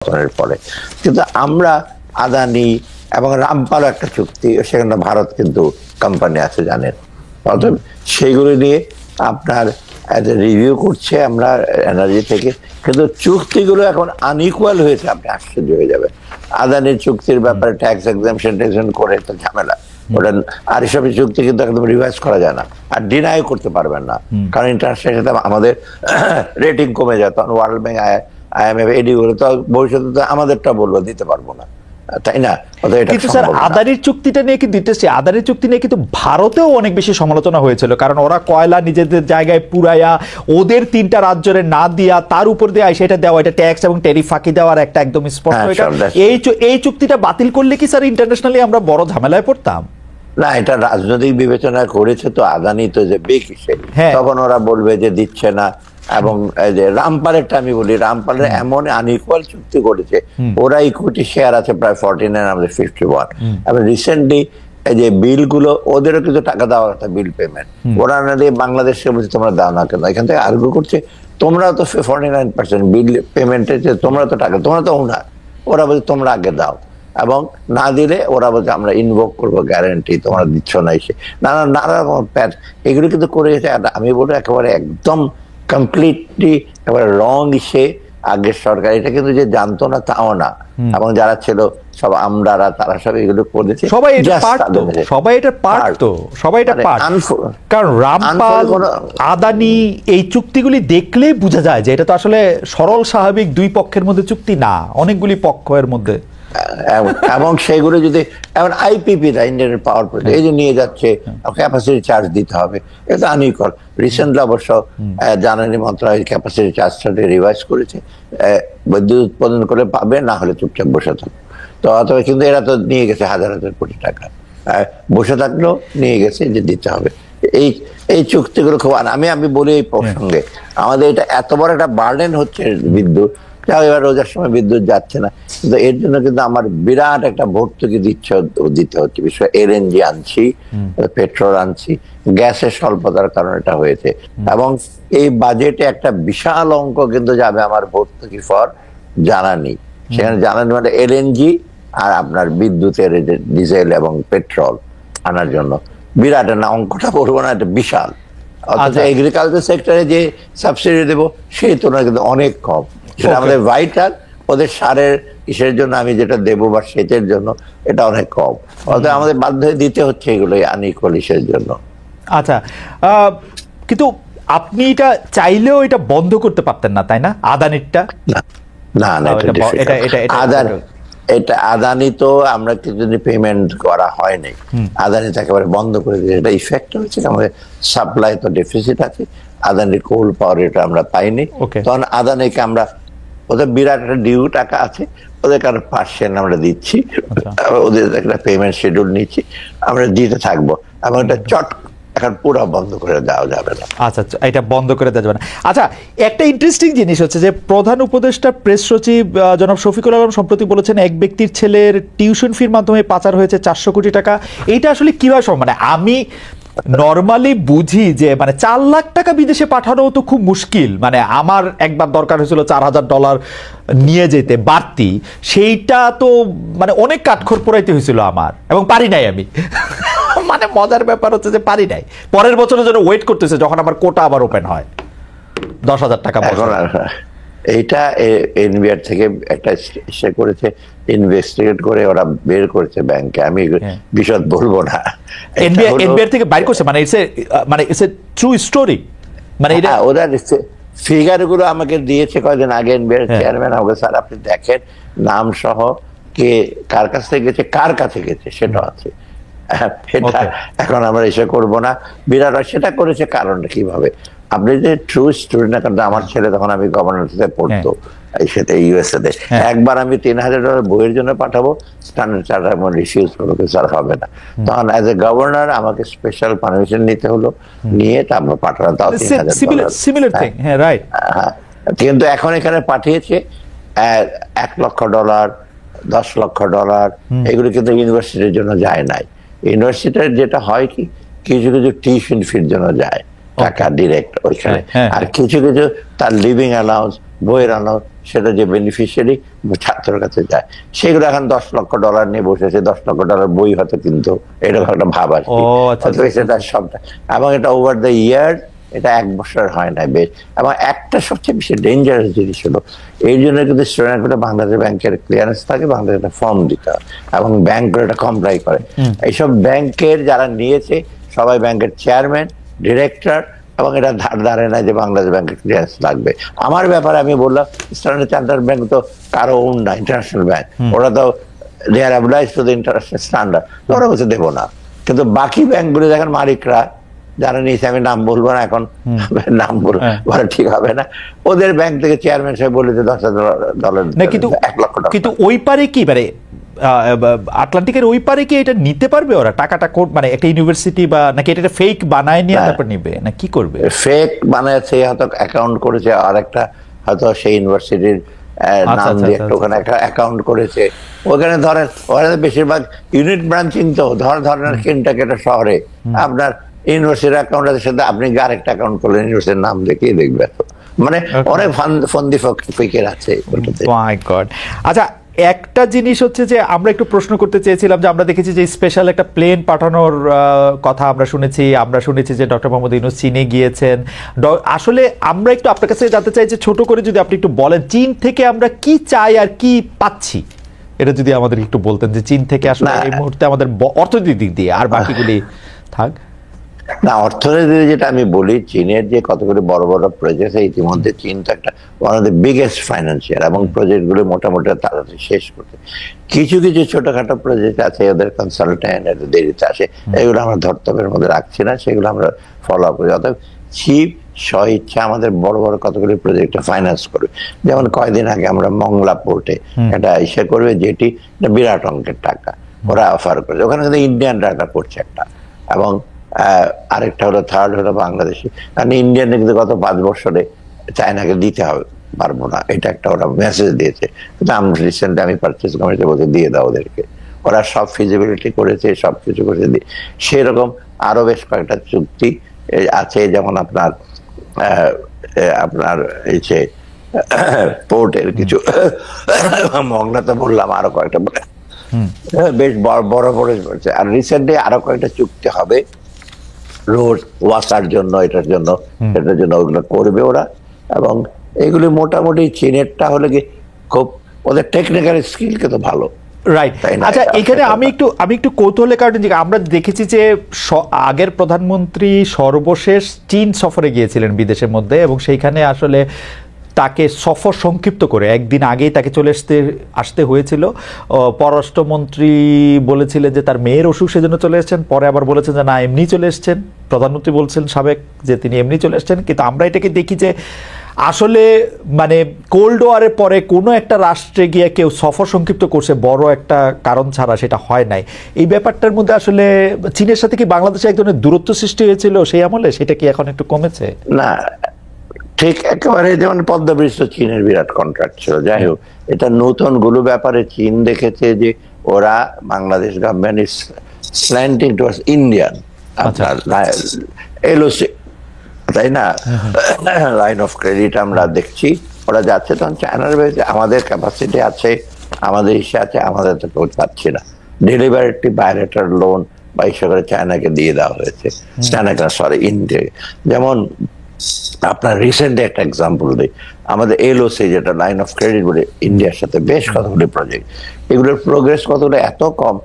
পতনের পরে। কিন্তু আমরা আদানি এবং রামপাল একটা চুক্তি, সেখানে ভারত কিন্তু কোম্পানি আছে জানেন, অতএব সেইগুলো নিয়ে আপনার রিভিউ করছে আমরা এনার্জি থেকে, কিন্তু চুক্তিগুলো এখন আনইকুয়াল হয়েছে, আপনি আশ্চর্য হয়ে যাবেন। আদানির চুক্তির ব্যাপারে ট্যাক্স এক্সাম্পশন করে তো ঝামেলা, ওটা আর এসবের চুক্তি কিন্তু একদম রিভাইজ করা যায় না, আর ডিনাই করতে পারবেন না, কারণ ইন্টারন্যাশনাল সাথে আমাদের রেটিং কমে যায়, তখন ওয়ার্ল্ড ব্যাংক IMF এডি গুলো তো ভবিষ্যতে আমাদেরটা বলবো দিতে পারবো না, তাই না? কিন্তু স্যার আদানির চুক্তিটা নিয়ে কিন্তু আদানির চুক্তি নিয়ে কিন্তু ভারতেও অনেক বেশি সমালোচনা হয়েছিল, কারণ ওরা কয়লা নিজেদের জায়গায় পুরাইয়া ওদের 3টা রাজ্যের না দিয়া তার উপর দিয়ে সেটা দেওয়া, এটা ট্যাক্স এবং ট্যারিফ ফাঁকি দেওয়ার একটা একদম স্পষ্ট। এই চুক্তিটা বাতিল করলে কি স্যার ইন্টারন্যাশনালি আমরা বড় ঝামেলায় পড়তাম? না, এটা রাজনৈতিক বিবেচনা করেছে তো, আদানি তো যে বেকিসে, তখন ওরা বলবে যে দিচ্ছে না। এবং যে রামপালেরটা আমি বলি, রামপালের এমন আনইকুয়াল চুক্তি করেছে, ওরা ইকুইটি শেয়ার আছে প্রায় 49, আমাদের 51। এবং রিসেন্টলি এই যে বিলগুলো, ওদেরও কিছু টাকা দেওয়ার কথা, বিল পেমেন্ট ওরা না দিয়ে বাংলাদেশকে বলছে তোমরা দাও না কেন। এখান থেকে আর্গু করছে তোমরাও তো 49% বিল পেমেন্টের, তোমরা তো টাকা, তোমরা তো ওনার, ওরা বলছে তোমরা আগে দাও, এবং না দিলে ওরা বলছে আমরা ইনভোক করবো গ্যারান্টি, তোমরা দিচ্ছ না এসে নানা রকম প্যাচ এগুলো কিন্তু করে গেছে। আমি বলবো একেবারে একদম কমপ্লিটলি একেবারে রং সে আগের সরকার, এটা কিন্তু যে জানতো না তাও না, এবং যারা ছিল সব আমরারা তারা সব এগুলো করেছে, সবাই এটা পারত। কারণ রামপাল আদানি এই চুক্তিগুলি দেখলেই বোঝা যায় যে এটা তো আসলে সরল স্বাভাবিক দুই পক্ষের মধ্যে চুক্তি না, অনেকগুলি পক্ষের মধ্যে। এবং সেগুলো যদি এমন আইপিপি ইন্ডিয়ান পাওয়ার প্রজেক্ট এই যে নিয়ে যাচ্ছে, ক্যাপাসিটি চার্জ দিতে হবে, এটা আনইকুয়াল। রিসেন্টলি অবশ্য জ্বালানি মন্ত্রণালয় ক্যাপাসিটি চার্জটা রিভাইজ করেছে, বিদ্যুৎ উৎপাদন করে পাবে, না হলে চুপচাপ বসে থাকবে। তো অথবা কিন্তু এরা তো নিয়ে গেছে হাজার হাজার কোটি টাকা, বসে থাকলেও নিয়ে গেছে যে দিতে হবে। এই চুক্তিগুলো খুব, আমি বলি এই প্রসঙ্গে আমাদের এটা এত বড় একটা বার্ডেন হচ্ছে বিদ্যুৎ, এবার রোজার সময় বিদ্যুৎ যাচ্ছে না, কিন্তু এর জন্য কিন্তু আমার বিরাট একটা ভর্তুকি দিতে হচ্ছে। বিশেষ করে LNG আনছি, পেট্রোল আনছি, গ্যাসের স্বল্পতার কারণে এটা হয়েছে। এবং এই বাজেটে একটা বিশাল অঙ্ক কিন্তু যাবে আমার ভর্তুকি ফর জ্বালানি, সেখানে জ্বালানি মানে LNG আর আপনার বিদ্যুতের ডিজেল এবং পেট্রোল আনার জন্য বিরাট না, অঙ্কটা বলবো না, এটা বিশাল। অথচ এগ্রিকালচার সেক্টরে যে সাবসিডি দেবো সেই তুলনায় কিন্তু অনেক কম, সেটা আমাদের ভাইটাল, ওদের সারের ইসের জন্য আমি যেটা দেবো বা সেচের জন্য এটা অনেক কম, অতএব আমাদের বাধ্য হয়ে দিতে হচ্ছে এগুলো আনইকুয়াল ইসের জন্য। আচ্ছা, কিন্তু আপনি এটা চাইলেও এটা বন্ধ করতে পারতেন না, তাই না? আদানিরটা না, এটা আদানি তো আমরা কিছুদিন পেমেন্ট করা হয়নি, আদানি তো একেবারে বন্ধ করে দিয়েছে। এটা ইফেক্ট হয়েছে, আমাদের সাপ্লাই তো ডেফিসিট আছে, আদানির কোল পাওয়ার এটা আমরা পাইনি, তখন আদানিকে আমরা, ওদের বিরাট একটা ডিউ টাকা আছে, ওদের কারণে পার্সেন্ট আমরা দিচ্ছি, ওদের একটা পেমেন্ট শিডিউল নিচ্ছি, আমরা দিতে থাকবো, এবং এটা চট এখন পুরো বন্ধ করে দেওয়া যাবে না। আচ্ছা, এটা বন্ধ করে দেওয়া যাবে না। আচ্ছা, একটা ইন্টারেস্টিং জিনিস হচ্ছে যে প্রধান উপদেষ্টা প্রেস সচিব জনাব শফিকুল আলম সম্প্রতি বলেছেন এক ব্যক্তির ছেলের টিউশন ফির মাধ্যমে পাচার হয়েছে 400 কোটি টাকা। এইটা আসলে কিভাবে সম্ভব? মানে আমি নর্মালি বুঝি যে মানে 4 লাখ টাকা বিদেশে পাঠানো তো খুব মুশকিল, মানে আমার একবার দরকার হয়েছিল $4000 নিয়ে যেতে বাড়তি, সেইটা তো মানে অনেক কাঠখড় পোড়াইতে হয়েছিল আমার, এবং পারি নাই আমি। মানে মজার ব্যাপার হচ্ছে যে পারি নাই, পরের বছরের জন্য ওয়েট করতেছে যখন আমার কোটা আবার ওপেন হয় 10,000 টাকা। এইটা এনবিআর থেকে একটা ইসে করেছে, ইনভেস্টিগেট করে ওরা বের করেছে ব্যাংকে, আমি বিশদ বলবো না। এনবিআর থেকে বাইর করছে, মানে ইটস এ ট্রু স্টোরি। মানে এটা ওরা ফিগার গুলো আমাকে দিয়েছে কয়েকদিন আগে এনবিআর চেয়ারম্যান, আমাকে স্যার আপনি দেখেন নাম সহ কে কার কাছ থেকে গেছে, কার কাছে গেছে সেটা আছে। এটা এখন আমরা এসে করবো না, বিরাট সেটা করেছে কারণটা কিভাবে, আপনি যে ট্রু স্টোরি না, কারণ আমার ছেলে তখন আমি গভর্নমেন্টে পড়তো সেটা USA তে, একবার আমি $3000 বইয়ের জন্য পাঠাবো, স্ট্যান্ডার্ড চার্টার রিফিউজ করলো, স্যার হবে না, তখন অ্যাজ এ গভর্নর আমাকে স্পেশাল পারমিশন নিতে হলো, নিয়ে তারপর পাঠানো, তাও $3000। কিন্তু এখন এখানে পাঠিয়েছে $1 লক্ষ, $10 লক্ষ, এগুলো কিন্তু ইউনিভার্সিটির জন্য যায় নাই। ইউনিভার্সিটির যেটা হয় কি, কিছু কিছু টিউশন ফির জন্য যায় টাকা ডিরেক্ট ওইখানে, আর কিছু কিছু তার লিভিং অ্যালাউন্স বইয়ের আনো, সেটা যে বেনিফিশিয়ারি ছাত্রের কাছে যায়, সেগুলো এখন $10 লাখ নিয়ে বসেছে, $10 লাখ বই হয়তো, কিন্তু এরকম একটা ভাব আর কি। সেটা সবটা, এবং এটা ওভার দ্য ইয়ার, এটা 1 বছর হয় না বেশ। এবং একটা সবচেয়ে বেশি ডেঞ্জারাস জিনিস হলো, এই জন্য কিন্তু স্টুডেন্টগুলো বাংলাদেশ ব্যাংকের ক্লিয়ারেন্স থাকে, বাংলাদেশ একটা ফর্ম দিতে হয় এবং ব্যাংকগুলো এটা কমপ্লাই করে। এইসব ব্যাংকের যারা নিয়েছে সবাই ব্যাংকের চেয়ারম্যান, ডিরেক্টর, এবং এটা ধারে না যে বাংলাদেশ ব্যাংকের ক্লিয়ারেন্স লাগবে। আমার ব্যাপারে আমি বললাম, স্ট্যান্ডার্ড চার্টার্ড ব্যাংক তো কারো ওন না, ইন্টারন্যাশনাল ব্যাংক, ওরা তো they are obliged to the international standard, ওরা বলছে দেবো না। কিন্তু বাকি ব্যাংকগুলো দেখেন মালিকরা যারা নিয়েছে, আমি নাম বলবো না এখন, নাম বলা ঠিক হবে না, ওদের ব্যাংক থেকে চেয়ারম্যান সাহেব বলেছে $10,000, $1 লক্ষ। কিন্তু ওই পারে কি মানে আটলান্টিকের ওই পারে কি এটা নিতে পারবে ওরা টাকাটা, মানে একটা ইউনিভার্সিটি বা নাকি এটা ফেক বানায় নিয়ে তারপর নিবে, না কি করবে? ফেক বানায়, সে হয়তো অ্যাকাউন্ট করেছে, আর একটা হয়তো সেই ইউনিভার্সিটির নাম দিয়ে একটা ওখানে একটা অ্যাকাউন্ট করেছে। ওখানে ধরেন ওখানে বেশিরভাগ ইউনিট ব্রাঞ্চিং, তো ধরেন কেন্টাকি শহরে আপনার ইউনিভার্সিটির অ্যাকাউন্ট আছে, সাথে আপনি আরেকটা অ্যাকাউন্ট করলেন ইউনিভার্সিটির নাম দেখিয়ে দেখবে, মানে অনেক ফন্দি ফিকের আছে। আচ্ছা, একটা জিনিস হচ্ছে যে আমরা একটু প্রশ্ন করতে চেয়েছিলাম যে আমরা দেখেছি যে স্পেশাল একটা প্লেন পাঠানোর কথা আমরা শুনেছি যে ডক্টর মোহাম্মদ ইউনূস চীনে গিয়েছেন। আসলে আমরা একটু আপনার কাছে জানতে চাই যে ছোট করে যদি আপনি একটু বলেন, চীন থেকে আমরা কি চাই আর কি পাচ্ছি, এটা যদি আমাদের একটু বলতেন যে চীন থেকে আসলে এই মুহূর্তে আমাদের অর্থনৈতিক দিক দিয়ে, আর বাকিগুলি থাক না। অর্থনীতি যেটা আমি বলি, চীনের যে কতগুলি বড় বড় প্রজেক্ট, ইতিমধ্যে চীন তো একটা one of the biggest financial, এবং প্রজেক্টগুলো মোটামুটি তাড়াতাড়ি শেষ করতে। কিছু কিছু ছোটখাটো প্রজেক্ট আছে, ওদের কনসালটেন্ট একটু দেরিতে আসে, এগুলো আমরা ধর্তব্যের মধ্যে রাখছি না, সেগুলো আমরা ফলো আপ করি। অর্থাৎ চিফ স্বইচ্ছা আমাদের বড় বড় কতগুলি প্রজেক্ট ফাইন্যান্স করবে। যেমন কয়েকদিন আগে আমরা মংলা পোর্টে একটা ইসে করবে, যেটি বিরাট অঙ্কের টাকা ওরা অফার করেছে, ওখানে কিন্তু ইন্ডিয়ান ডাটা করছে একটা, এবং আরেকটা হলো থার্ড হলো বাংলাদেশি। কারণ ইন্ডিয়ান কিন্তু গত 5 বছরে চায়নাকে দিতে হবে পারবো না, এটা একটা ওরা মেসেজ দিয়েছে। কিন্তু আমি রিসেন্টলি আমি পারচেজ কমিটি বলতে দিয়ে দাও ওদেরকে, ওরা সব ফিজিবিলিটি করেছে, সব কিছু করেছে। সেরকম আরো বেশ কয়েকটা চুক্তি আছে, যেমন আপনার এই যে পোর্টের কিছু, মংলাতে বললাম, আরো কয়েকটা বেশ বড় বড় করছে। আর রিসেন্টলি আরো কয়েকটা চুক্তি হবে রোড ওয়াসার জন্য, এটার জন্য সেটার জন্য, ওগুলো করবে ওরা। এবং এগুলি মোটামুটি চীনেরটা হলে কি খুব ওদের টেকনিক্যাল স্কিলকে তো ভালো, রাইট। আচ্ছা, এখানে আমি একটু কৌতূহলের কারণে আমরা দেখেছি যে আগের প্রধানমন্ত্রী সর্বশেষ চীন সফরে গিয়েছিলেন বিদেশের মধ্যে, এবং সেইখানে আসলে তাকে সফর সংক্ষিপ্ত করে একদিন আগেই তাকে চলে আসতে হয়েছিল। পররাষ্ট্রমন্ত্রী বলেছিলেন যে তার মেয়ের অসুখ, সেজন্য চলে এসেছেন, পরে আবার বলেছেন যে না এমনি চলে এসেছেন। প্রধানমন্ত্রী বলছেন সাবেক যে তিনি এমনি চলে এসেছেন। কিন্তু আমরা এটাকে দেখি যে আসলে মানে কোল্ড ওয়ারের পরে কোনো একটা রাষ্ট্রে গিয়ে কেউ সফর সংক্ষিপ্ত করছে বড় একটা কারণ ছাড়া, সেটা হয় নাই। এই ব্যাপারটার মধ্যে আসলে চীনের সাথে কি বাংলাদেশে এক ধরনের দূরত্ব সৃষ্টি হয়েছিল সেই আমলে, সেটা কি এখন একটু কমেছে? না, ঠিক একেবারে যেমন পদ্মা চীনের বিরাট কন্ট্রাক্ট ছিল। যাই হোক, এটা নতুন গুলো ব্যাপারে চীন দেখেছে যে ওরা Bangladesh government is slanting towards Indian LOC, তাই না, লাইন অফ ক্রেডিট আমরা দেখছি ওরা যাচ্ছে। তখন চায়নার ভেবেছে আমাদের ক্যাপাসিটি আছে, আমাদের ইসে আছে, আমাদের তো কেউ পাচ্ছি না। ডেলিভারেটলি বায়োলেটার লোন বা ইসে করে চায়নাকে দিয়ে দেওয়া হয়েছে, চায়নাকে সরি ইন্ডিয়া। যেমন আপনার রিসেন্টলি একটা এক্সাম্পল দিই, আমাদের এলওসি যেটা লাইন অফ ক্রেডিট বলে ইন্ডিয়ার সাথে বেশ কতগুলি প্রজেক্ট, এগুলোর প্রোগ্রেস কতগুলো এত কম,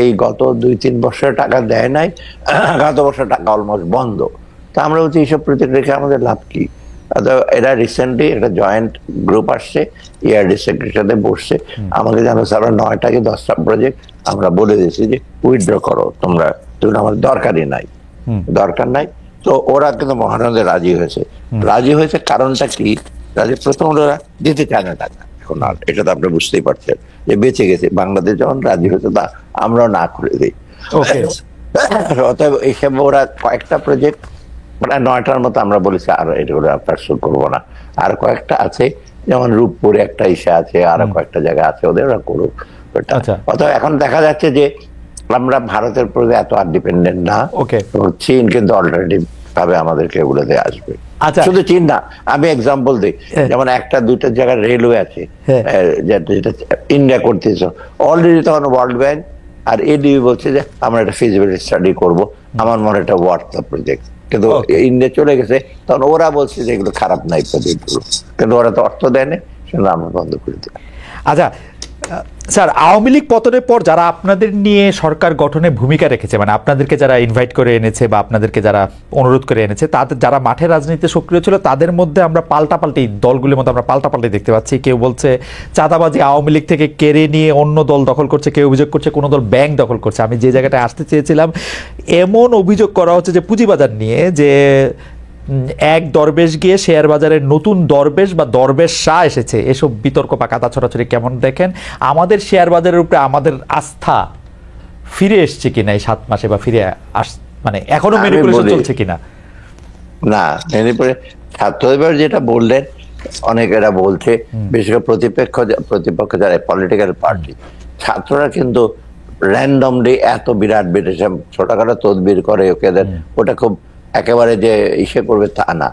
এই গত 2-3 বছরের টাকা দেয় নাই, গত বছর টাকা অলমোস্ট বন্ধ। তা আমরা বলছি এইসব প্রজেক্ট রেখে আমাদের লাভ কি? এরা রিসেন্টলি একটা জয়েন্ট গ্রুপ আসছে, ইআরডি সেক্রেটারির সাথে বসছে, আমাকে জানো স্যার 9টা কি 10টা প্রজেক্ট আমরা বলে দিয়েছি যে উইথড্র করো তোমরা, আমাদের দরকারই নাই, দরকার নাই। তো ওরা কিন্তু মহানন্দে রাজি হয়েছে। কারণটা কি? প্রথম ওরা দিতে চায় না টাকা এখন, আর এটা তো আপনি বুঝতেই পারছেন যে বেঁচে গেছে। বাংলাদেশ যখন রাজি হয়েছে তা আমরাও না করে দিই। অতএব এইসব ওরা কয়েকটা প্রজেক্ট, মানে 9টার মতো আমরা বলেছি আর এগুলো পার্সু করবো না। আর কয়েকটা আছে, যেমন রূপপুরে একটা ইসে আছে, আরো কয়েকটা জায়গা আছে, ওদের ওরা করুক। অতএব এখন দেখা যাচ্ছে যে আমরা ভারতের প্রতি এত আর ডিপেন্ডেন্ট না। চীন কিন্তু অলরেডি ভাবে আমাদেরকে এগুলোতে আসবে। আচ্ছা। শুধু চীন না, আমি এক্সাম্পল দিই, যেমন একটা দুইটা জায়গায় রেলওয়ে আছে যেটা ইন্ডিয়া করতেছে অলরেডি, তখন ওয়ার্ল্ড ব্যাংক আর এডিবি বলছে যে আমরা একটা ফিজিবিলিটি স্টাডি করবো, আমার মনে একটা ওয়ার্থ দ্য প্রজেক্ট, কিন্তু ইন্ডিয়া চলে গেছে, তখন ওরা বলছে যে এগুলো খারাপ নাই প্রজেক্টগুলো, কিন্তু ওরা তো অর্থ দেয় না, সেটা আমরা বন্ধ করে দিই। আচ্ছা স্যার, আওয়ামী লীগ পতনের পর যারা আপনাদের নিয়ে সরকার গঠনে ভূমিকা রেখেছে, মানে আপনাদেরকে যারা ইনভাইট করে এনেছে বা আপনাদেরকে যারা অনুরোধ করে এনেছে, তাদের যারা মাঠে রাজনীতিতে সক্রিয় ছিল, তাদের মধ্যে আমরা পাল্টাপাল্টি দলগুলির মধ্যে আমরা পাল্টাপাল্টি দেখতে পাচ্ছি। কেউ বলছে চাঁদাবাজি আওয়ামী লীগ থেকে কেড়ে নিয়ে অন্য দল দখল করছে, কেউ অভিযোগ করছে কোনো দল ব্যাংক দখল করছে। আমি যে জায়গাটায় আসতে চেয়েছিলাম, এমন অভিযোগ করা হচ্ছে যে পুঁজিবাজার নিয়ে, যে এক দরবেশ গিয়ে শেয়ার বাজারের নতুন দরবেশ বা দরবেশ শাহ এসেছে, এসব বিতর্ক বা কাদা ছড়াছড়ি কেমন দেখেন? আমাদের শেয়ার বাজারের উপরে আমাদের আস্থা ফিরে এসছে কিনা এই 7 মাসে, বা ফিরে মানে এখনো ম্যানিপুলেশন চলছে কিনা? না, ছাত্রদের যেটা বললেন, অনেকেরা বলছে, বিশেষ করে প্রতিপক্ষ যারা পলিটিক্যাল পার্টি, ছাত্ররা কিন্তু র্যান্ডমলি এত বিরাট বিদেশে ছোটখাটো তদবির করে, ওটা খুব একেবারে যে ইসে করবে তা না।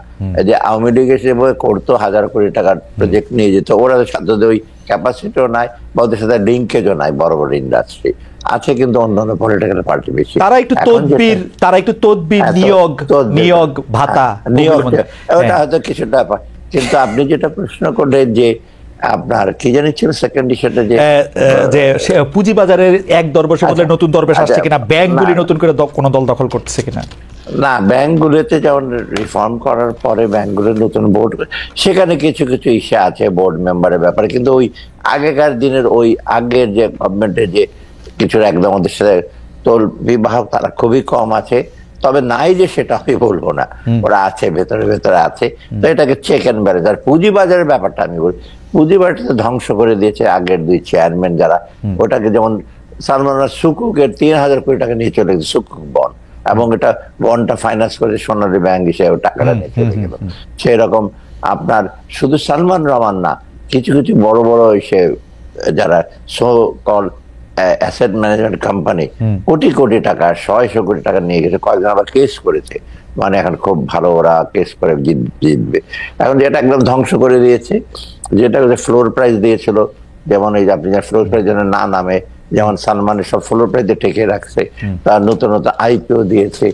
যে আওয়ামী লীগ এসে করতো 1000 কোটি টাকার প্রজেক্ট নিয়ে যেত, ওরা ছাত্রদের ওই ক্যাপাসিটিও নাই বা ওদের সাথে লিঙ্কেজও নাই। বড় বড় ইন্ডাস্ট্রি আছে, কিন্তু অন্যান্য পলিটিক্যাল পার্টি বেশি, তারা একটু তদবির নিয়োগ ভাতা নিয়োগ, ওটা হয়তো কিছুটা। কিন্তু আপনি যেটা প্রশ্ন করলেন যে আপনার কি জানি ছিল সেকেন্ড ইস্যুটা, যে পুঁজিবাজারের এক দরবেশের মধ্যে নতুন দরবেশ আসছে কিনা, ব্যাংকগুলি নতুন করে কোনো দল দখল করতেছে কিনা? না, ব্যাংকগুলোতে যেমন রিফর্ম করার পরে ব্যাংকগুলোর নতুন বোর্ড, সেখানে কিছু কিছু ইস্যু আছে বোর্ড মেম্বারের ব্যাপারে, কিন্তু ওই আগেকার দিনের ওই আগের যে গভর্নমেন্টের যে কিছু একদম ওদের সাথে তোল বিবাহ তারা খুবই কম আছে। তবে নাই যে সেটা আমি বলবো না, ওরা আছে, ভেতরে ভেতরে আছে। তো এটাকে চেক অ্যান্ড ব্যালেন্স। আর পুঁজিবাজারের ব্যাপারটা আমি বলি, পুঁজিবাজারটা ধ্বংস করে দিয়েছে আগের 2 চেয়ারম্যান যারা। ওটাকে যেমন সালমান সুকুকের 3000 কোটি টাকা নিয়ে চলে গেছে সুকুক বন্ড, এবং এটা বন্ডটা ফাইন্যান্স করে সোনালী ব্যাংক হিসেবে টাকাটা নিয়ে চলে গেল। সেই রকম আপনার শুধু সালমান রহমান না, কিছু কিছু বড় বড় এসে যারা so call asset management company crore crore টাকা, 100 কোটি টাকা নিয়ে গেছে। কয়েকজন আবার কেস করেছে, মানে এখন খুব ভালো ওরা কেস করে জিতবে। এখন যেটা একদম ধ্বংস করে দিয়েছে, যেটা ফ্লোর প্রাইস দিয়েছিল, যেমন এই যে আপনি ফ্লোর প্রাইস যেন না নামে, যেমন সালমানের সব ফ্লোর প্রাইসে ঠেকে রাখছে, তার নতুন নতুন আইপিও দিয়েছে,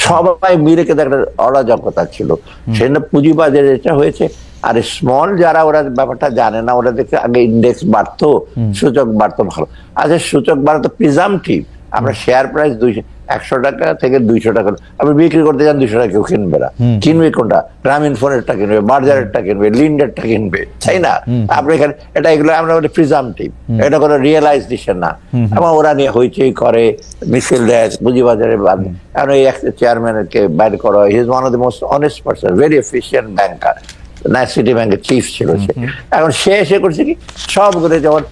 সবাই মিলে কিন্তু একটা অরাজকতা ছিল। সেটা পুঁজিবাজারে এটা হয়েছে। আর স্মল যারা, ওরা ব্যাপারটা জানে না, ওরা দেখে আগে ইন্ডেক্স বাড়তো, সূচক বাড়তো, ভালো। আচ্ছা, সূচক বাড়তো প্রিজামটিভ, আমরা শেয়ার প্রাইস 100 টাকা থেকে 200 টাকা আপনি বিক্রি করতে যান, 200 টাকা কেউ কিনবে না। কিনবে কোনটা? গ্রামীণ ফোনেরটা কিনবে, বার্জারেরটা কিনবে, লিন্ডেরটা কিনবে, তাই না? আপনি এখানে এটা এগুলো আমরা বলি প্রিজামটিভ, এটা কোনো রিয়েলাইজেশন না। এবং ওরা নিয়ে হইচই করে, মিছিল দেয়, পুঁজিবাজারে বাদ। কারণ এই চেয়ারম্যানকে বাইর করা হয়, he is one of the most honest person, very efficient banker, city ব্যাংকের চিফ ছিল সে। এখন সে এসে করছে কি, সবগুলো যেমন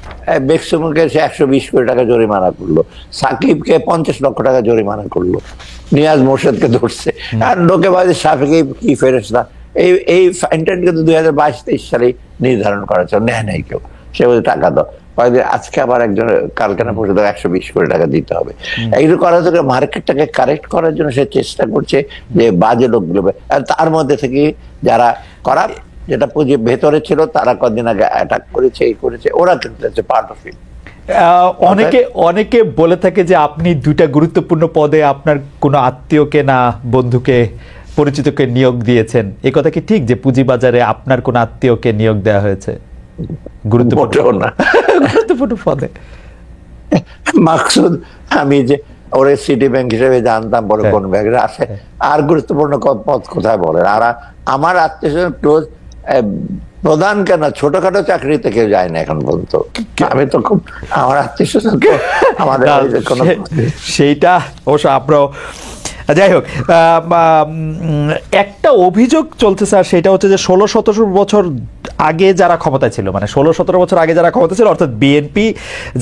বেক্সিমকে সে 120 কোটি টাকা জরিমানা করলো, সাকিবকে 50 লক্ষ টাকা জরিমানা করলো, নিয়াজ মোর্শেদকে ধরছে। আর লোকে বাজে সাফিকে কি ফেরেস্তা, এই ফাইনটা কিন্তু 2022-23 সালে নির্ধারণ করা ছিল, নেয় নাই কেউ। সে বলছে টাকা দাও, কয়েকদিন আজকে আবার একজন কালকে না পর্যন্ত 120 কোটি টাকা দিতে হবে। এইগুলো করার জন্য মার্কেটটাকে কারেক্ট করার জন্য সে চেষ্টা করছে যে বাজে লোকগুলো, তার মধ্যে থেকে যারা করা যেটা পুঁজি ভেতরে ছিল তারা কদিন আগে অ্যাটাক করেছে, এই করেছে, ওরা কিন্তু পার্ট অফ ইট। অনেকে বলে থাকে যে আপনি 2টা গুরুত্বপূর্ণ পদে আপনার কোনো আত্মীয়কে না বন্ধুকে পরিচিতকে নিয়োগ দিয়েছেন, এ কথা কি ঠিক যে পুঁজিবাজারে আপনার কোন আত্মীয়কে নিয়োগ দেওয়া হয়েছে গুরুত্বপূর্ণ পদে? মাকসুদ আমি যে ওরে সিটি ব্যাংক হিসেবে জানতাম, বলে কোন ব্যাংকে আসে, আর গুরুত্বপূর্ণ পদ কোথায় বলেন? আর আমার আত্মীয় স্বজন ক্লোজ প্রধান কেন, ছোটখাটো চাকরিতে কেউ যায় না এখন পর্যন্ত। আমি তো খুব আমার আত্মীয় স্বজন আমাদের সেইটা অবশ্য আপনারাও। যাই হোক, একটা অভিযোগ চলছে স্যার, সেটা হচ্ছে যে 16-17 বছর আগে যারা ক্ষমতায় ছিল, মানে 16-17 বছর আগে যারা ক্ষমতা ছিল, অর্থাৎ বিএনপি,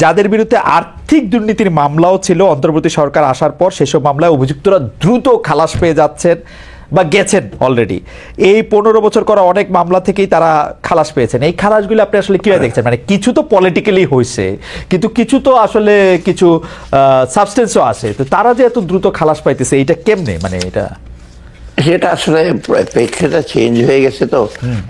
যাদের বিরুদ্ধে আর্থিক দুর্নীতির মামলাও ছিল, অন্তর্বর্তী সরকার আসার পর সেসব মামলায় অভিযুক্তরা দ্রুত খালাস পেয়ে যাচ্ছেন বা গেছেন অলরেডি। এই 15 বছর করা অনেক মামলা থেকেই তারা খালাস পেয়েছেন। এই খালাসগুলো আপনি আসলে কিভাবে দেখছেন? মানে কিছু তো পলিটিক্যালি হয়েছে, কিন্তু কিছু তো আসলে কিছু সাবস্টেন্সও আছে, তো তারা যে এত দ্রুত খালাস পাইতেছে, এটা কেমনে? মানে সেটা আসলে প্রেক্ষিতটা চেঞ্জ হয়ে গেছে। তো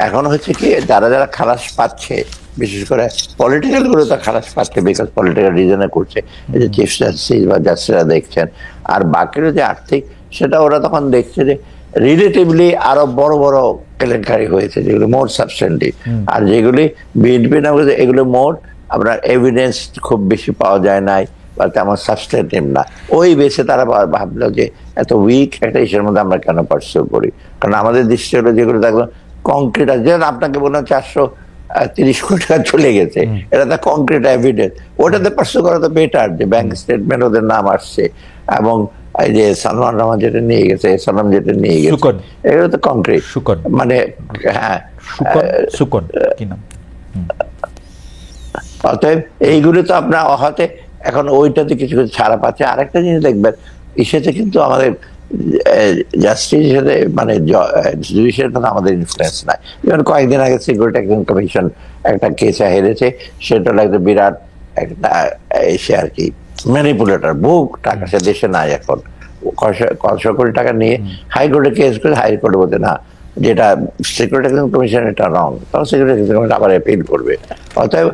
এখন হচ্ছে কি, যারা যারা খালাস পাচ্ছে, বিশেষ করে পলিটিক্যাল গুলো তো খালাস পাচ্ছে বিকজ পলিটিক্যাল রিজনে করছে, এই যে চিফ জাস্টিস বা জাস্টিসরা দেখছেন। আর বাকির যে আর্থিক, সেটা ওরা তখন দেখছে যে রিলেটিভলি আরো বড় বড় কেলেঙ্কারি হয়েছে, যেগুলো মোর সাবস্টেন্টিভ। আর যেগুলি বিএনপি নাম, এগুলো মোর আপনার এভিডেন্স খুব বেশি পাওয়া যায় নাই বা তেমন সাবস্টেন্টিভ না। ওই বেসে তারা ভাবলো যে এত উইক একটা ইস্যুর মধ্যে আমরা কেন পার্সিউ করি। কারণ আমাদের দৃষ্টি হলো যেগুলো দেখো কংক্রিট আছে, যেমন আপনাকে বললাম 430 কোটি টাকা চলে গেছে, এটা তো কংক্রিট এভিডেন্স। ওটাতে পার্সিউ করা তো বেটার, যে ব্যাংক স্টেটমেন্ট ওদের নাম আসছে, এবং এই যে সালমান রহমান যেটা নিয়ে গেছে, সালাম যেটা নিয়ে গেছে, এগুলো তো কংক্রিট। মানে হ্যাঁ, সুকন কি নাম, অতএব এইগুলো তো আপনার হাতে এখন ওইটাতে কিছু কিছু ছাড়া পাচ্ছে। আরেকটা জিনিস দেখবেন, ইসেতে কিন্তু আমাদের জাস্টিস হিসেবে মানে জুডিশিয়াল আমাদের ইনফ্লুয়েন্স নাই। যেমন কয়েকদিন আগে সিকিউরিটি এক্সচেঞ্জ কমিশন একটা কেসে হেরেছে, সেটা একটা বিরাট একটা এসে আর কি ম্যানিপুলেটর, বহু টাকা সে দেশে নাই এখন, কয়শো কোটি টাকা নিয়ে হাইকোর্টে কেস করে, হাইকোর্টে বলতে না, যেটা সিকিউরিটি এক্সচেঞ্জ কমিশন এটা রং, তখন সিকিউরিটি এক্সচেঞ্জ কমিশন আবার অ্যাপিল করবে। অতএব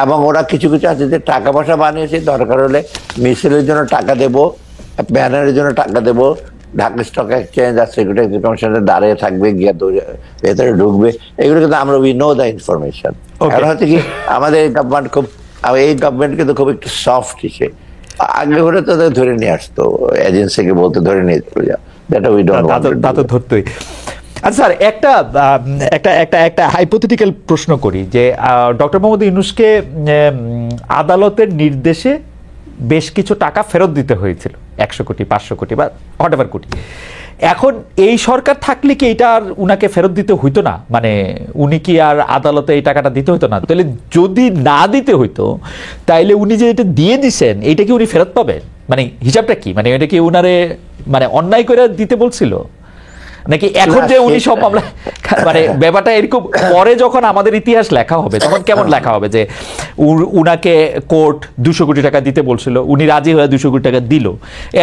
এবং ওরা কিছু কিছু আছে যে টাকা পয়সা বানিয়েছে, দরকার হলে মিছিলের জন্য টাকা দেবো, ব্যানারের জন্য টাকা দেবো, ঢাকা স্টক এক্সচেঞ্জ আর সিকিউরিটি এক্সচেঞ্জ কমিশনে দাঁড়িয়ে থাকবে, গিয়ে ভেতরে ঢুকবে, এগুলো কিন্তু আমরা উই নো দ্য ইনফরমেশন। কারণ হচ্ছে কি, আমাদের গভর্নমেন্ট খুব, এই গভর্নমেন্ট কিন্তু খুব একটু সফট হিসে, আগে করে তো ধরে নিয়ে আসতো, এজেন্সিকে বলতে ধরে নিয়ে চলে যাও, দ্যাট উই ডোন্ট ওয়ান্ট তা তো ধরতই। আচ্ছা স্যার, একটা একটা একটা একটা হাইপোথেটিক্যাল প্রশ্ন করি, যে ডক্টর মোহাম্মদ ইউনূসকে আদালতের নির্দেশে বেশ কিছু টাকা ফেরত দিতে হয়েছিল, 100 কোটি 500 কোটি বা হোয়াটএভার কোটি। এখন এই সরকার থাকলে কি এটা আর উনাকে ফেরত দিতে হইতো না? মানে উনি কি আর আদালতে এই টাকাটা দিতে হইতো না? তাহলে যদি না দিতে হইতো, তাইলে উনি যে এটা দিয়ে দিছেন, এইটা কি উনি ফেরত পাবেন? মানে হিসাবটা কি? মানে এটা কি উনারে মানে অন্যায় করে দিতে বলছিল, নাকি এখন যে উনি সব মামলা, মানে ব্যাপারটা এরকম পরে যখন আমাদের ইতিহাস লেখা হবে তখন কেমন লেখা হবে, যে উনাকে কোর্ট 200 কোটি টাকা দিতে বলছিল, উনি রাজি হয়ে 200 কোটি টাকা দিল,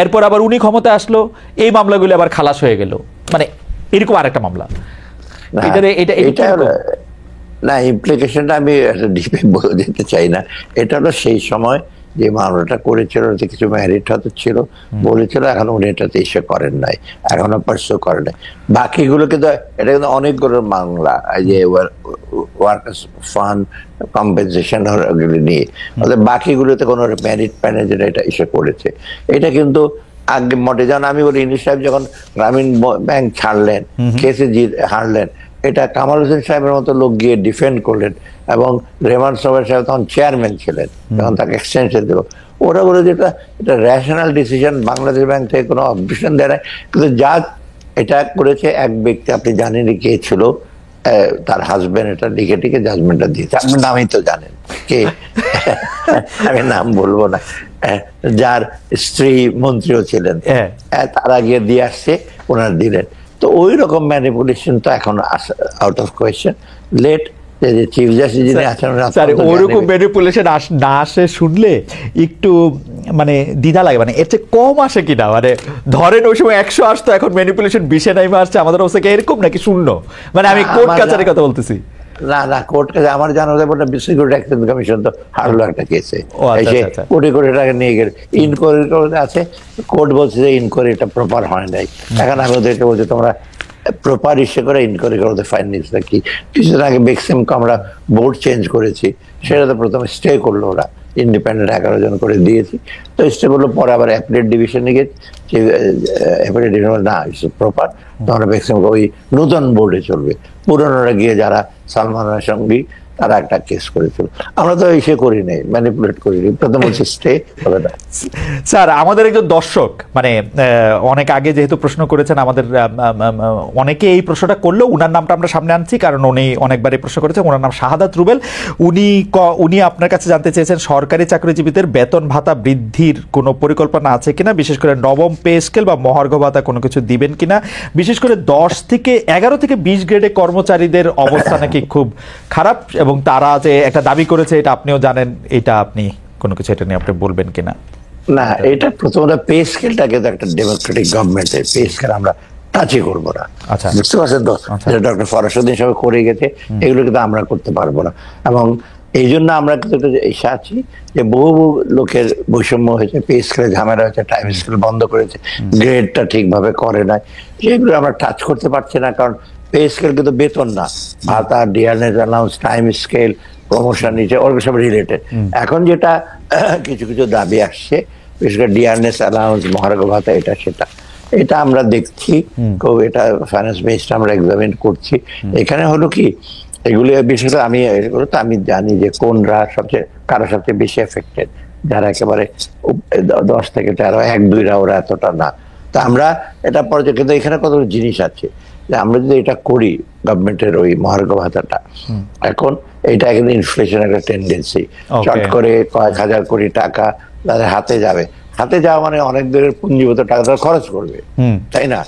এরপর আবার উনি ক্ষমতায় আসলো, এই মামলাগুলো আবার খালাস হয়ে গেল, মানে এরকম আরেকটা মামলা। না, ইমপ্লিকেশনটা আমি ডিপে বলে দিতে চাই না। এটা হলো সেই সময় যে মামলাটা করেছিল, ওতে কিছু ম্যারিট হয়তো ছিল, বলেছিল, এখন উনি এটাতে ইস্যু করেন নাই, এখনো পার্সিউ করেন নাই। বাকিগুলো কিন্তু, এটা কিন্তু অনেকগুলো মামলা, এই যে ওয়ার্কার্স ফান্ড কম্পেনসেশন নিয়ে, বাকিগুলোতে কোনো ম্যারিট প্যানেল যেটা এটা ইস্যু করেছে, এটা কিন্তু আগে মোটে, যেমন আমি বলি, ইউনূস সাহেব যখন গ্রামীণ ব্যাংক ছাড়লেন, কেসে হারলেন, এটা কামাল হোসেন সাহেবের মতো লোক গিয়ে ডিফেন্ড করলেন, এবং রেহমান সাহেব তখন চেয়ারম্যান ছিলেন, তখন তাকে এক্সটেনশন দিল। ওরা বলে যেটা এটা রেশনাল ডিসিশন, বাংলাদেশ ব্যাংক থেকে কোনো অবজেকশন দেয় নাই, কিন্তু যা এটা করেছে এক ব্যক্তি, আপনি জানেন কে ছিল, তার হাজবেন্ড এটা লিখে টিকে জাজমেন্টটা দিয়েছে, আপনি নামই তো জানেন কে, আমি নাম বলবো না, যার স্ত্রী মন্ত্রীও ছিলেন, তারা গিয়ে দিয়ে আসছে, ওনার দিলেন। তো ওই রকম ম্যানিপুলেশন তো এখন out of question. Late chief justice যিনি আছেন, ওরকম ম্যানিপুলেশন না আসে শুনলে একটু মানে দ্বিধা লাগে, মানে এর চেয়ে কম আসে কিনা, মানে ধরেন ওই সময় 100 আসতো, এখন ম্যানিপুলেশন 20-এ নাইমে আসছে, আমাদের অবস্থা কি এরকম নাকি শূন্য? মানে আমি কোর্ট কাছারির কথা বলতেছি। না, কোর্ট কাছে আমার জানা যায়, সিকিউরিটি এক্সচেঞ্জ কমিশন তো হারলো একটা কেসে, কোটি কোটি টাকা নিয়ে গেলে ইনকোয়ারি আছে, কোর্ট বলছে যে ইনকোয়ারিটা প্রপার হয় নাই। এখন আমি ওদেরকে বলছি, তোমরা প্রপার ইস্যু করে ইনকোয়ারি করতে, ফাইন্ডিংসটা কি। কিছুদিন আগে বেক্সিমকে আমরা বোর্ড চেঞ্জ করেছি, সেটা তো প্রথমে স্টে করলো ওরা, ইন্ডিপেন্ডেন্ট 11 জন করে দিয়েছি, তো স্টে করলো, পরে আবার অ্যাপিলেট ডিভিশনে গিয়ে অ্যাপিলেট ডিভিশন না প্রপার, তোমরা বেক্সিমকে ওই নতুন বোর্ডে চলবে, পুরনোরা গিয়ে যারা সালমানের সঙ্গী তারা একটা কেস করেছিল, আমরা তো এসে করি নাই, ম্যানিপুলেট করিনি, প্রথম হচ্ছে স্টে হবে না। স্যার, আমাদের একজন দর্শক মানে অনেক আগে যেহেতু প্রশ্ন করেছেন, আমাদের অনেকে এই প্রশ্নটা করলেও উনার নামটা আমরা সামনে আনছি, কারণ উনি অনেকবার এই প্রশ্ন করেছেন। ওনার নাম শাহাদাত রুবেল। উনি আপনার কাছে জানতে চেয়েছেন সরকারি চাকরিজীবীদের বেতন ভাতা বৃদ্ধির কোনো পরিকল্পনা আছে কিনা, বিশেষ করে নবম পে স্কেল বা মহার্ঘ ভাতা কোনো কিছু দিবেন কিনা, বিশেষ করে 11 থেকে 20 গ্রেডে কর্মচারীদের অবস্থা নাকি খুব খারাপ, এবং তারা যে একটা দাবি করেছে, এটা আপনিও জানেন, এটা আপনি কোনো কিছু এটা নিয়ে আপনি বলবেন কিনা? না, এটা প্রথমত পে স্কেলটাকে তো একটা ডেমোক্রেটিক গভর্নমেন্টের পে স্কেল আমরা টাচই করবো না। আচ্ছা। বুঝতে পারছেন তো, ডক্টর ফরাসুদ্দিন সবাই করে গেছে, এগুলো কিন্তু আমরা করতে পারবো না। এবং এই জন্য আমরা কিন্তু এসে আছি যে বহু লোকের বৈষম্য হয়েছে, পে স্কেলে ঝামেলা হয়েছে, টাইম স্কেল বন্ধ করেছে, গ্রেডটা ঠিকভাবে করে নাই, সেগুলো আমরা টাচ করতে পারছি না। কারণ পে স্কেল কিন্তু বেতন না, ভাতা, dearness allowance, time scale, promotion নিচে, ওগুলো সব রিলেটেড। এখন যেটা কিছু কিছু দাবি আসছে, বিশেষ করে ডিয়ারনেস অ্যালাউন্স, মহার্ঘ ভাতা, এটা সেটা, এটা আমরা দেখছি, এটা ফাইন্যান্স মিনিস্টার আমরা এক্সামিন করছি। এখানে হলো কি, এগুলি বিশেষ করে এগুলো তো আমি জানি যে কোনরা কারা সবচেয়ে বেশি এফেক্টেড, যারা একেবারে 10 থেকে 13, 1-2রা, ওরা এতটা না। তো আমরা এটা পর্যায়ে, কিন্তু এখানে কতগুলো জিনিস আছে যে আমরা যদি এটা করি, গভর্নমেন্টের ওই মহার্ঘ ভাতাটা, এখন এইটা কিন্তু ইনফ্লেশন একটা টেন্ডেন্সি, চট করে কয়েক হাজার কোটি টাকা তাদের হাতে যাবে। হাতে যাওয়া মানে অনেক দূরের পুঞ্জীভূত টাকা তারা খরচ করবে, তাই না?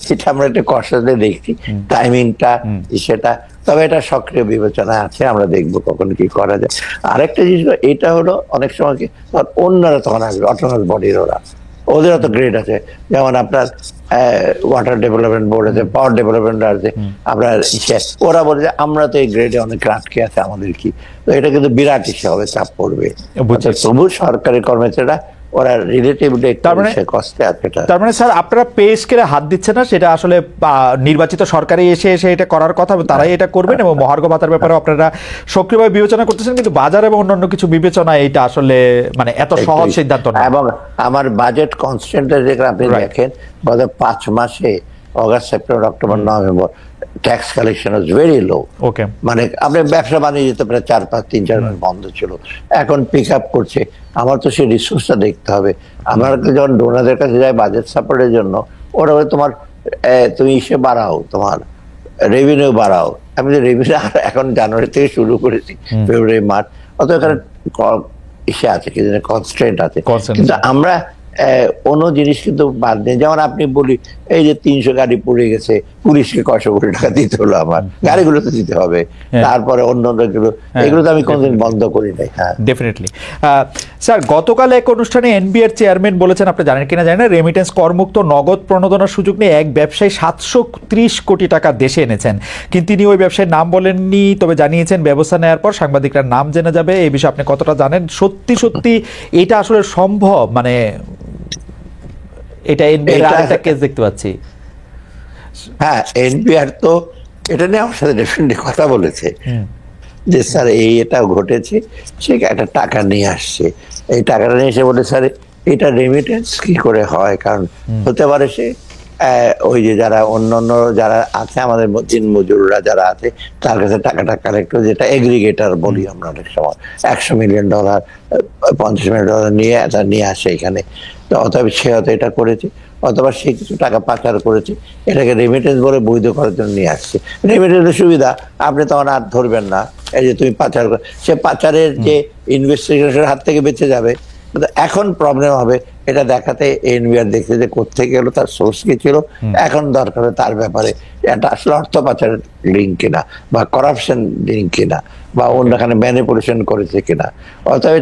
সেটা আমরা একটা কষ্টে দেখছি, টাইমিংটা সেটা। তবে এটা সক্রিয় বিবেচনা আছে, আমরা দেখবো কখন কি করা যায়। আরেকটা জিনিস, এটা হলো অনেক সময় কি অন্যরা তখন আসবে, অটোনমাস বডির, ওদের তো গ্রেড আছে, যেমন আপনার ওয়াটার ডেভেলপমেন্ট বোর্ড আছে, পাওয়ার ডেভেলপমেন্ট আছে, আপনার ওরা বলে যে আমরা তো এই গ্রেডে অনেক আটকে আছে, আমাদের কি। তো এটা কিন্তু বিরাট ইসে হবে, চাপ পড়বে। তবু সরকারি কর্মচারীরা ওরা রিলেটিভলি কষ্টে আছে। তার মানে স্যার, আপনারা পে স্কেলে হাত দিচ্ছেন না, সেটা আসলে নির্বাচিত সরকারে এসে এটা করার কথা, তারাই এটা করবেন, এবং মহার্ঘ ভাতার ব্যাপারে আপনারা সক্রিয়ভাবে বিবেচনা করতেছেন, কিন্তু বাজার এবং অন্যান্য কিছু বিবেচনা, এটা আসলে মানে এত সহজ সিদ্ধান্ত না। এবং আমার বাজেট কনস্ট্যান্টের যেখানে আপনি দেখেন, গত 5 মাসে, August, September, October, November, tax collection was very low. মানে আপনি ব্যবসা বাণিজ্য প্রায় 3-4 মাস বন্ধ ছিল, এখন পিক আপ করছে। আমার তো সেই রিসোর্সটা দেখতে হবে। আমার যখন ডোনারদের কাছে যায় বাজেট সাপোর্টের জন্য, ওরা তোমার তুমি ইসে বাড়াও, তোমার রেভিনিউ বাড়াও। আমি যে রেভিনিউ এখন জানুয়ারি থেকে শুরু করেছি, ফেব্রুয়ারি, মার্চ, অত এখানে ইসে আছে, কি জানি কনস্ট্রেন্ট আছে। কিন্তু আমরা অন্য জিনিস কিন্তু বাদ নেই। যেমন আপনি বলি, এই যে 300 গাড়ি পড়ে গেছে, পুলিশকে 100 কোটি টাকা দিতে হলো, আমার গাড়িগুলো তো দিতে হবে, তারপরে অন্য এগুলো তো আমি কোনদিন বন্ধ করি নাই। হ্যাঁ, ডেফিনেটলি। স্যার, গতকাল এক অনুষ্ঠানে এনবিআর চেয়ারম্যান বলেছেন, আপনি জানেন কিনা জানেন, রেমিটেন্স করমুক্ত নগদ প্রণোদনার সুযোগ নিয়ে এক ব্যবসায়ী 730 কোটি টাকা দেশে এনেছেন, কিন্তু তিনি ওই ব্যবসায়ীর নাম বলেননি, তবে জানিয়েছেন ব্যবস্থা নেওয়ার পর সাংবাদিকরা নাম জেনে যাবে। এই বিষয়ে আপনি কতটা জানেন? সত্যি সত্যি এটা আসলে সম্ভব? মানে এটা এনবিআর আরেকটা কেস দেখতে পাচ্ছি। হ্যাঁ, এনবিআর তো এটা নিয়ে আমার সাথে ডেফিনেটলি কথা বলেছে যে স্যার এটা ঘটেছে, সে একটা টাকা নিয়ে আসছে, এই টাকাটা নিয়ে এসে বলে স্যার এটা রেমিটেন্স কি করে হয়, কারণ হতে পারে সে ওই যে যারা অন্যান্য যারা আছে, আমাদের দিন মজুররা যারা আছে, তার কাছে টাকাটা কালেক্ট করে, যেটা এগ্রিগেটর বলি আমরা অনেক সময়, $100 মিলিয়ন, $50 মিলিয়ন নিয়ে আসে এখানে। তো অতএব সে হয়তো এটা করেছে, অথবা সে কিছু টাকা পাচার করেছে, এটাকে রেমিটেন্স বলে বৈধ করার জন্য নিয়ে আসছে। রেমিটেন্সের সুবিধা, আপনি তখন আর ধরবেন না, এই যে তুমি পাচার, সে পাচারের যে ইনভেস্টিগেশনের হাত থেকে বেঁচে যাবে। কিন্তু এখন প্রবলেম হবে এটা দেখাতে, এনবিআর দেখছে যে কোথেকে এলো, তার সোর্স কি ছিল। এখন দরকার তার ব্যাপারে এটা আসলে অর্থ পাচারের লিঙ্ক কিনা, বা করাপশন লিঙ্ক কিনা, বা অন্যখানে ম্যানিপুলেশন করেছে কিনা। অতএব